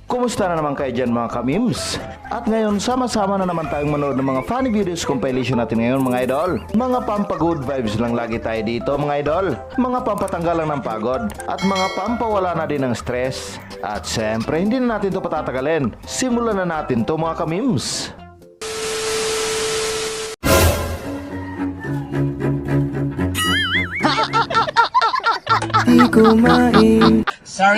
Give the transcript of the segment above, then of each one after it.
Kumusta na naman kayo dyan mga kamims? At ngayon sama-sama na naman tayong manood ng mga funny videos compilation natin ngayon mga idol. Mga pampa-good vibes lang lagi tayo dito mga idol. Mga pampatanggal lang ng pagod. At mga pampawala na din ng stress. At syempre hindi na natin ito patatagalin. Simulan na natin to mga kamims.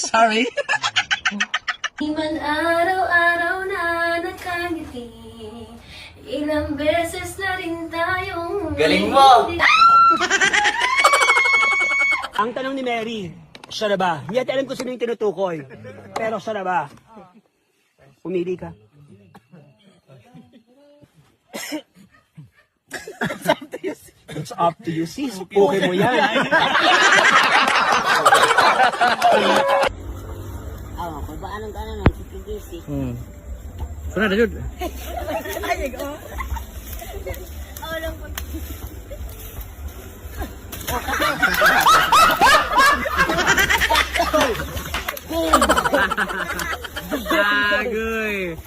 Sorry. Di man araw-araw na nakangiti, ilang beses na rin tayong Galing mo! Ang tanong ni Mary, siya na ba? Hindi natin alam kung sino yung tinutukoy. Pero siya na ba? Pumili ka. It's up to you, sis. Okay mo yan. Kung ba anong gano'n ang kikigisi. Sana na yun.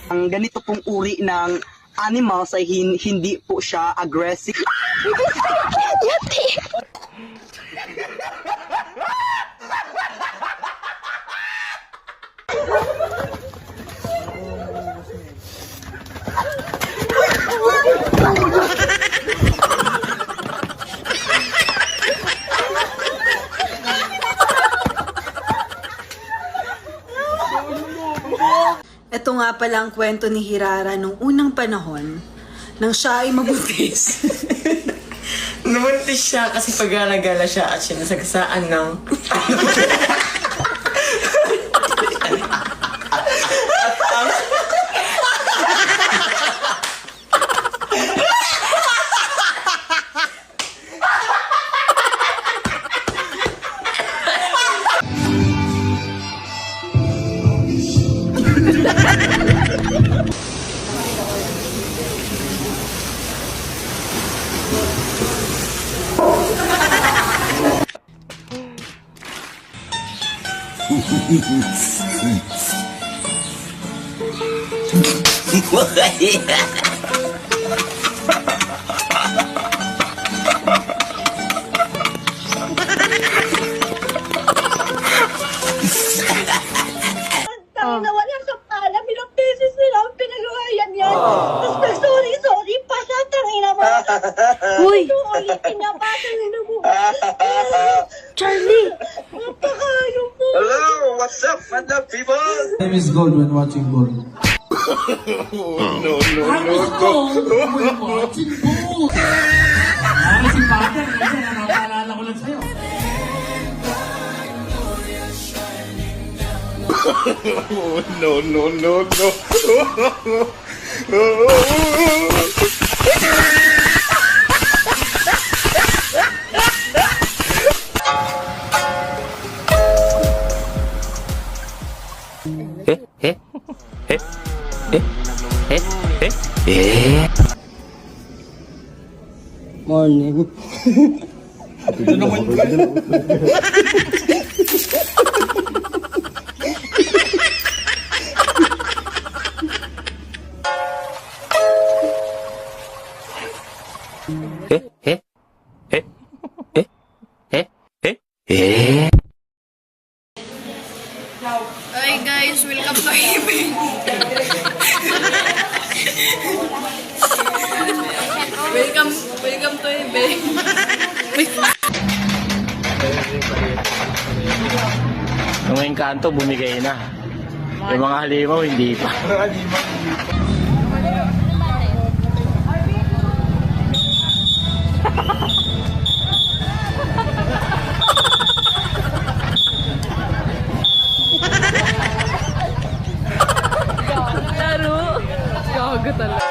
Ang ganito pong uri ng animals ay hindi po siya aggressive. Ito nga pala ang kwento ni Hirara nung unang panahon nang siya ay mabuntis. Namuntis siya kasi pag-alagala siya at sinasagasaan ng... Tangina, wala sa alam. Ilang beses nila ang pinagawayan yan. Tapos sorry pa sa tangina mo. Uy! Ulitin na ba? Tangina mo. Charlie! Napakayo po. Hello, what's up, madam people? Name is Gold when watching Gold. Si Father, nakaalala ko lang sa'yo. Morning. Hi guys, welcome to Ibig. welcome to Ibig. Yung engkanto bumigay na. Yung mga halimaw hindi pa. Gago talaga.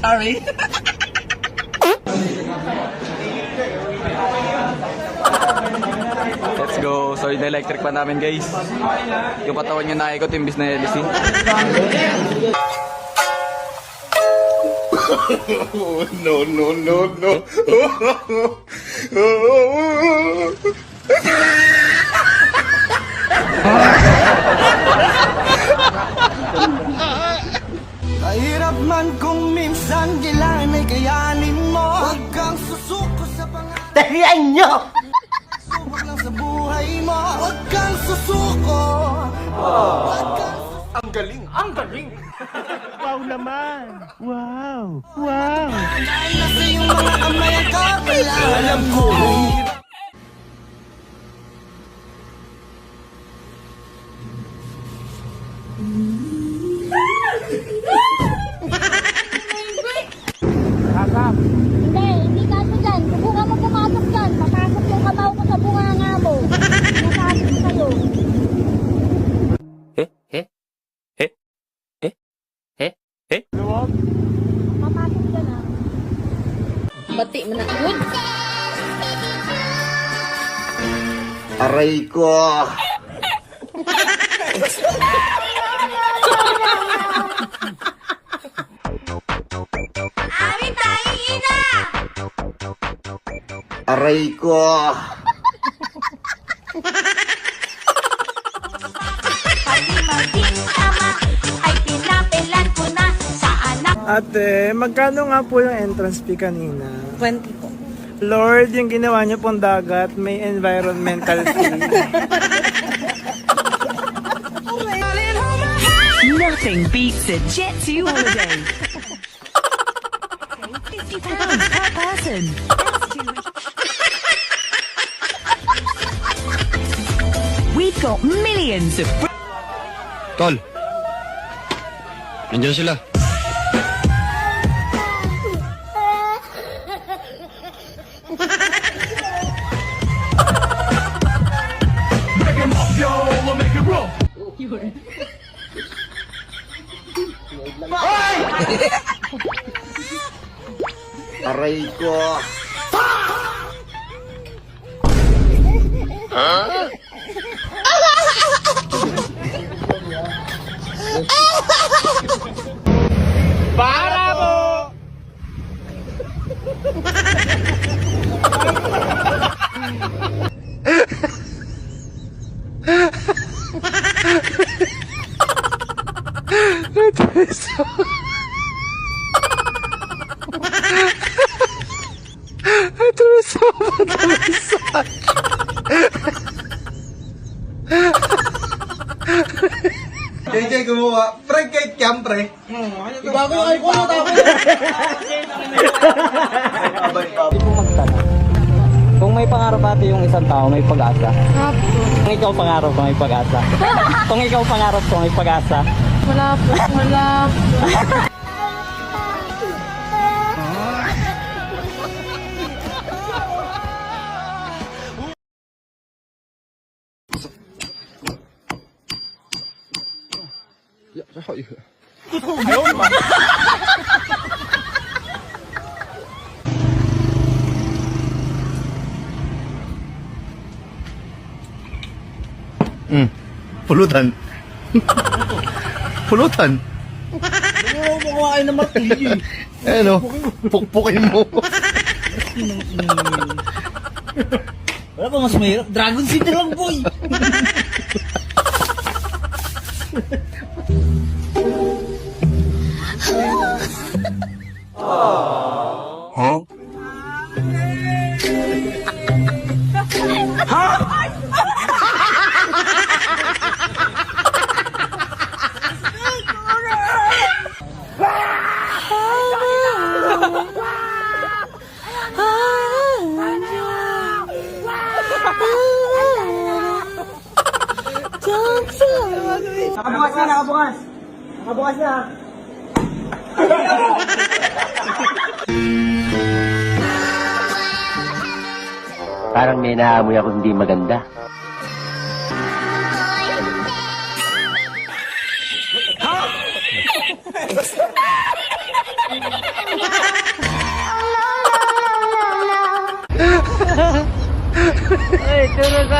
Sorry. Let's go. So, yung electric pa namin, guys. Yung katawan niya nakikot, imbis na LC. Mahirap man kung minsan kailangan ay kayanin mo. Huwag kang susuko sa pangarap. Tarihan nyo! Subok lang sa buhay mo. Huwag kang susuko. Huwag kang susuko. Ang galing! Ang galing! Wow naman! Wow! Wow! Dahil na sa iyong mga kamay ang kapala. Alam ko mahirap. Hindi kaso dyan. Subukan mo pumasok dyan. Papasok yung kabaw ko sa bunganga mo. Nasabi ko sa'yo. Papasok dyan ah. Bati mo na. Good. Aray ko! Aray ko! Ate, magkano nga po yung entrance fee kanina? 20 po. Lord, yung ginawa niyo pong dagat, may environmental fee. Nothing beats a Jet 2 holiday. £50 per person. We've got millions of... Tol. Nandiyan sila. Aray ko! Para po! JJ gumawa. Pre, kahit cam, pre. Bago yung iPhone mo, tapos. Kung may pangarap ate yung isang tao, may pag-asa. Kung ikaw pangarap ko, may pag-asa. Kung ikaw pangarap ko, may pag-asa. Wala po. Wala po. Pulutan. Pulutan. Ano mo kumain ng martilyo? Ano? Pukpukin mo. Wala pa mas mahirap. Dragon Seed na lang, boy! Huh? Nakabukas na, nakabukas! Nakabukas na! Parang may naamoy ako hindi maganda.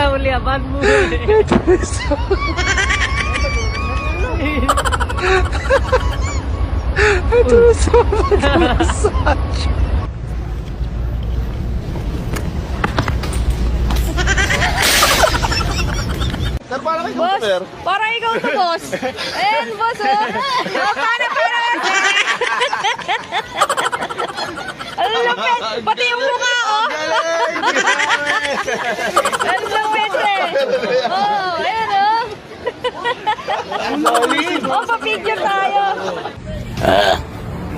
uli, bad mo. Boss, para ikaw to, boss. Ayan, boss, oh. Para. Ang lupit. Pati yung mukha, oh. Ang lupit, eh. Oh, ayan, oh. Oh, pa-picture tayo.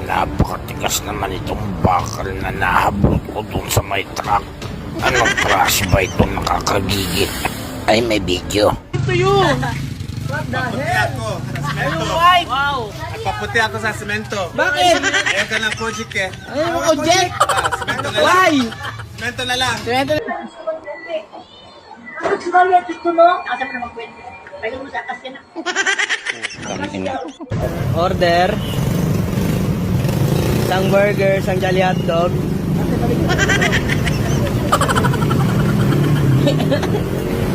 Napakatigas naman itong bakal na nahabot ko dun sa may truck. Anong crash ba ito nakakagigit? Ay, may video. Paputi ako sa semento. Bakit? Ayaw ka ng project eh. Ano yung object? Semento na lang. Why? Semento na lang. Order. Isang burger, isang jolly hotdog.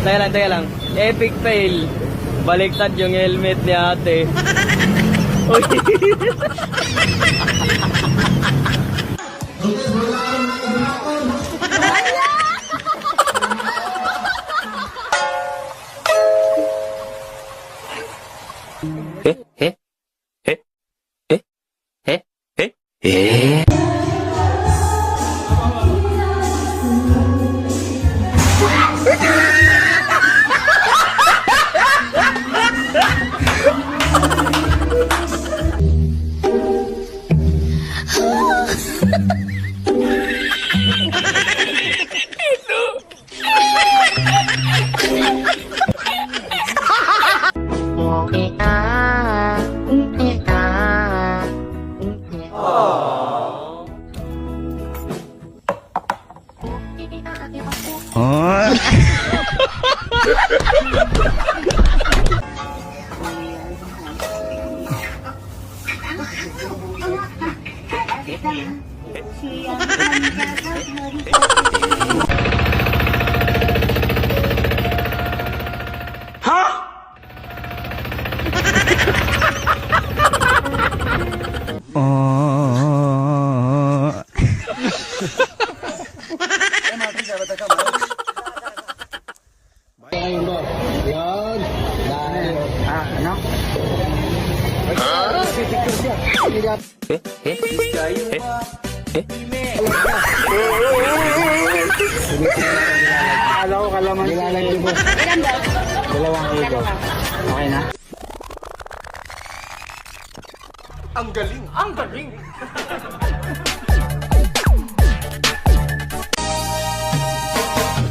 Teka lang. Epic fail. Baliktad yung helmet ni ate. Uy.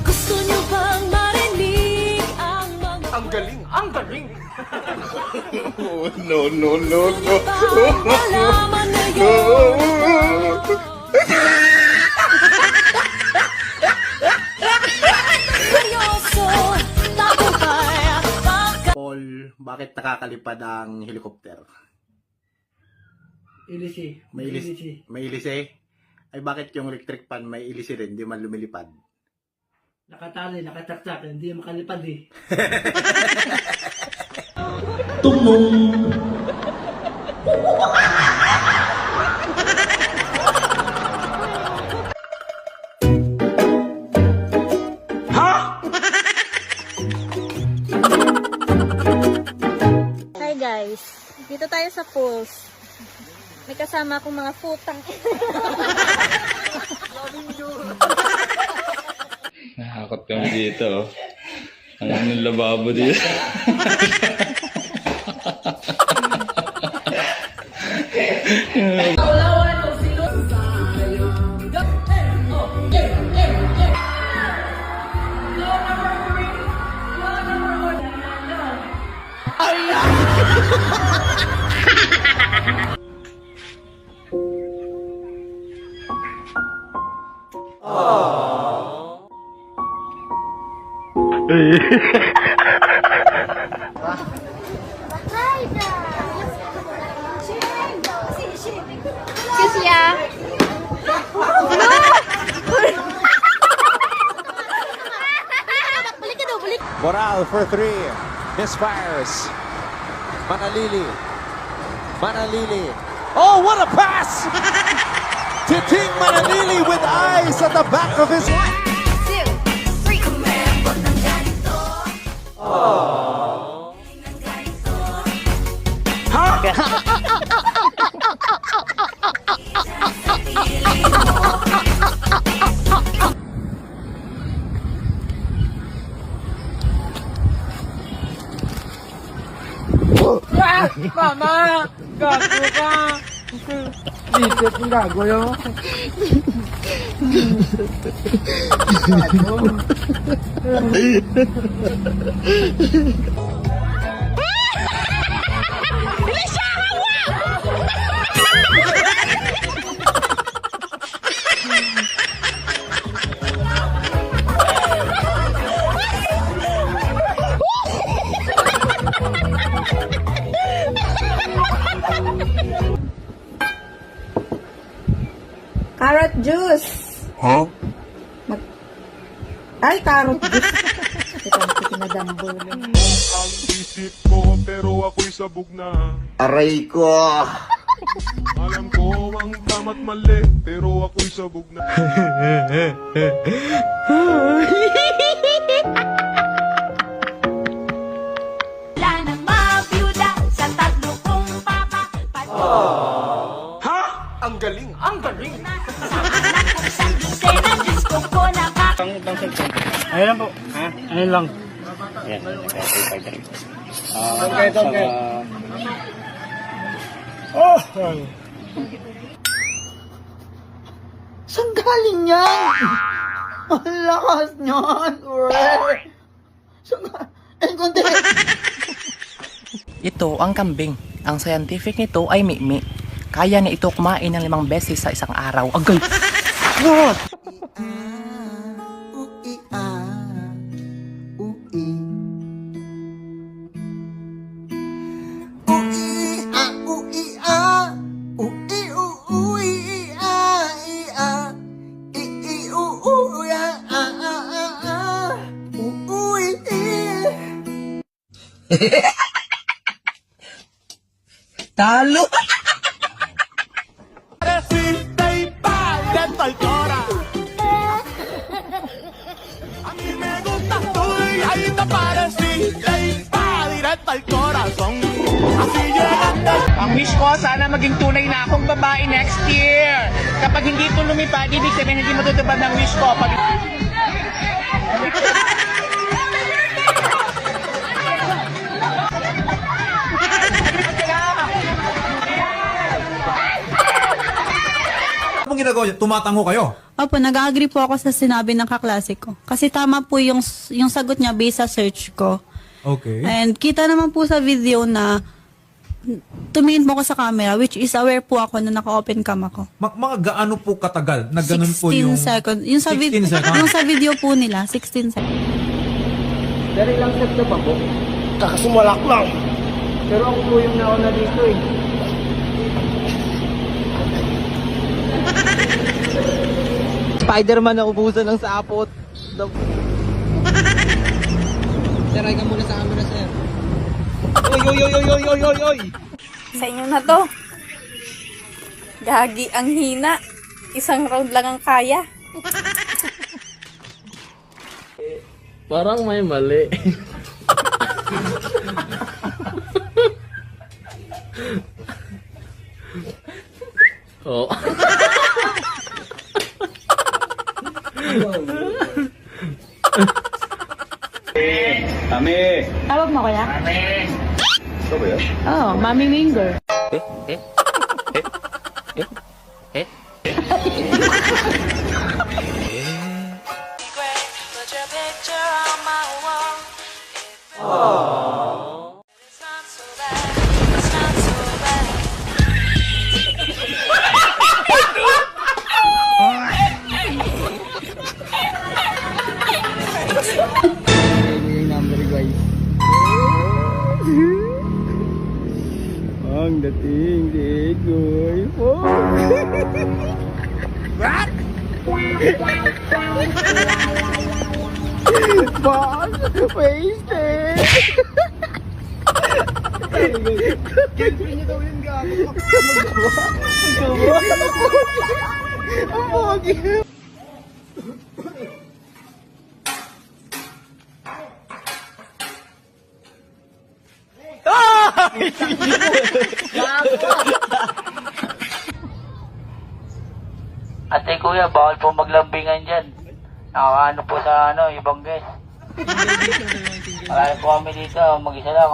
Gusto nyo bang marinig ang mga... Ang galing. Malaman na yun. Seryoso, tagumpay, Paul, bakit nakakalipad ang helicopter? Ilisi. May ilisi? Ay bakit yung electric fan may ilisi rin, di man lumilipad? Nakatali, nakataktak, hindi makalipad eh. Hi guys, dito tayo sa pools. May kasama akong mga putang. Nakakot kami dito. Ang lababo dito. Kiss ya. No! Balik ka daw. Moral for 3. Misfires. Manalili. Oh, what a pass! Titing Manalili with eyes at the back of his... Mama! Gago ka! Bisit ng gago yun. Carrot juice. Huh? Ay, carrot juice. Ito, pinadambo. Ang isip ko pero ako'y sabog na. Aray ko! Alam ko ang tama't mali pero ako'y sabog na. Wala nang mabiyuda sa tatlo kong papa. Ang galing! Ang galing! Sa dosena, Diyos ko po nakaka... Ayun lang po. Ha? Ayun lang. Okay. Oh! Saan galing yan? Ang lakas niyan. Ito ang kambing. Ang scientific nito ay mimi. Kaya na ito kumain ng 5 beses sa isang araw. Agay! Talo! Ang wish ko, sana maging tunay na akong babae next year. Kapag hindi ito lumipad, ibig sabihin hindi matutupad ng wish ko. Pag... Anong ginagawa niyo? Tumatango kayo? Opo, nag-agree po ako sa sinabi ng kaklase ko. Kasi tama po yung sagot niya based sa search ko. Okay. And kita naman po sa video na tumingin po ako sa camera, which is aware po ako na naka-open cam ako. Mga gaano po katagal na ganun po 16 yung... seconds. Yung sa, 16 seconds? yung sa video po nila, 16 seconds. Pero ilang step na ba po? Kakasimalak lang. Pero ako po yung nauna dito eh. Spider-Man na ubusan ng sapot. Sir, ay ka muna sa camera, sir. Oy! Sa inyo na to. Gagi ang hina. Isang round lang ang kaya. Parang may mali. Oh. Tawag mo kaya? Mami! Ito ba yan? Oo, Mami Winger. Ang dating di Egoy. Oh. What? Boss, wasted! Girlfriend niya daw yung gago. Ang pogi. Ate kuya, bawal po maglambingan dyan. Nakakaano po sa ibang guest. Marami po kami dito, mag-isa lang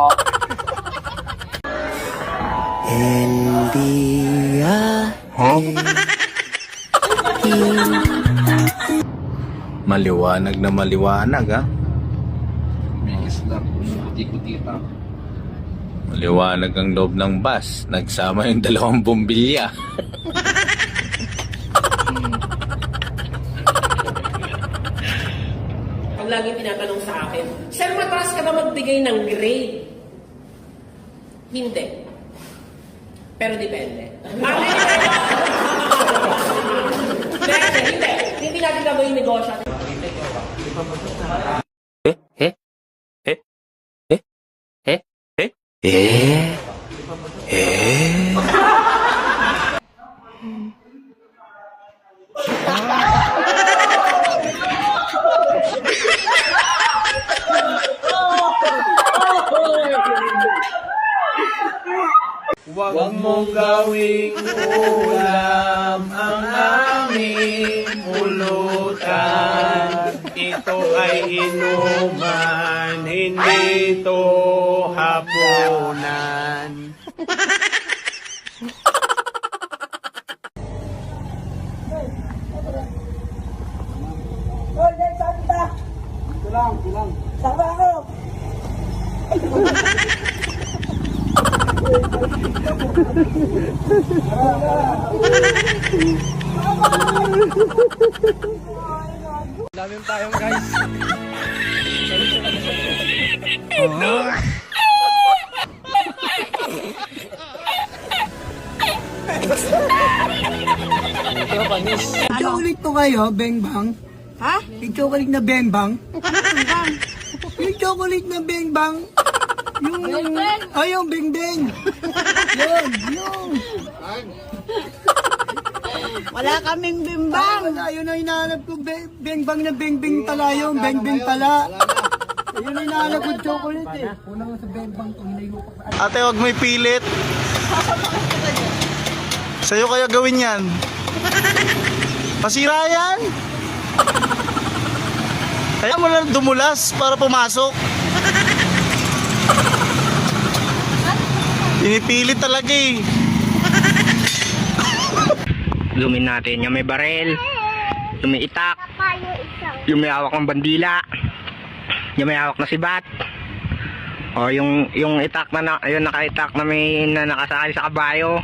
Maliwanag na maliwanag, ha? Maliwanag ang loob ng bus. Nagsama yung dalawang bombilya. Ang lagi tinatanong sa akin, sir, mataas ka ba magbigay ng grade? Hindi. Pero depende. Hindi. Hindi natin gagawin negosyo. Huwag mong gawing ulam ang aming pulutan. Ito ay inuman, hindi ito hapunan. Chocolate to kayo, Bengbang? Ha? Yung chocolate na Bengbang? Yung chocolate na Bengbang? Yung... Ay, yung Bengbang! Yun! Wala kaming bimbang. Wala, yun ang hinahanap ko. Bengbang na Bengbang tala yun. Bengbang tala. Yun ang hinahanap ko chocolate eh. Una nga sa Bengbang to, hinayo pa. Ate, huwag mo ipilit. Sa'yo kaya gawin yan. Masira yan. Kaya mo lang dumulas para pumasok. Pinipilit talaga eh. Zoomin natin yung may barel, yung may itak, yung may hawak ng bandila, yung may hawak na sibat, o yung itak na yung nakaitak na may nakasakay sa kabayo.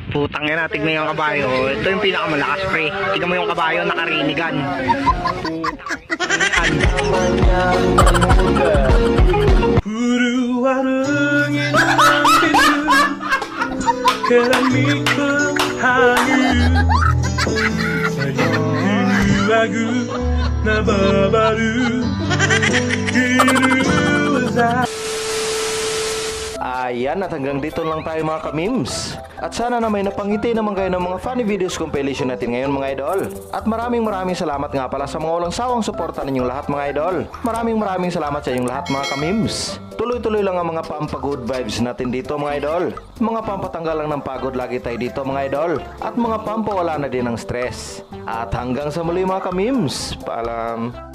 Putang ina, tignan yung kabayo. Ito yung pinakamalakas, pre. Tignan mo yung kabayo, nakarinigan. Ayan, at hanggang dito lang tayo mga ka-memes. At sana na may napangiti naman kayo ng mga funny videos compilation natin ngayon mga idol. At maraming salamat nga pala sa mga walang sawang suporta ninyong lahat mga idol. Maraming salamat sa inyong lahat mga ka-memes. Tuloy-tuloy lang ang mga pampagood vibes natin dito mga idol. Mga pampatanggal lang ng pagod lagi tayo dito mga idol. At mga pampawala na din ng stress. At hanggang sa muli mga ka-memes. Paalam.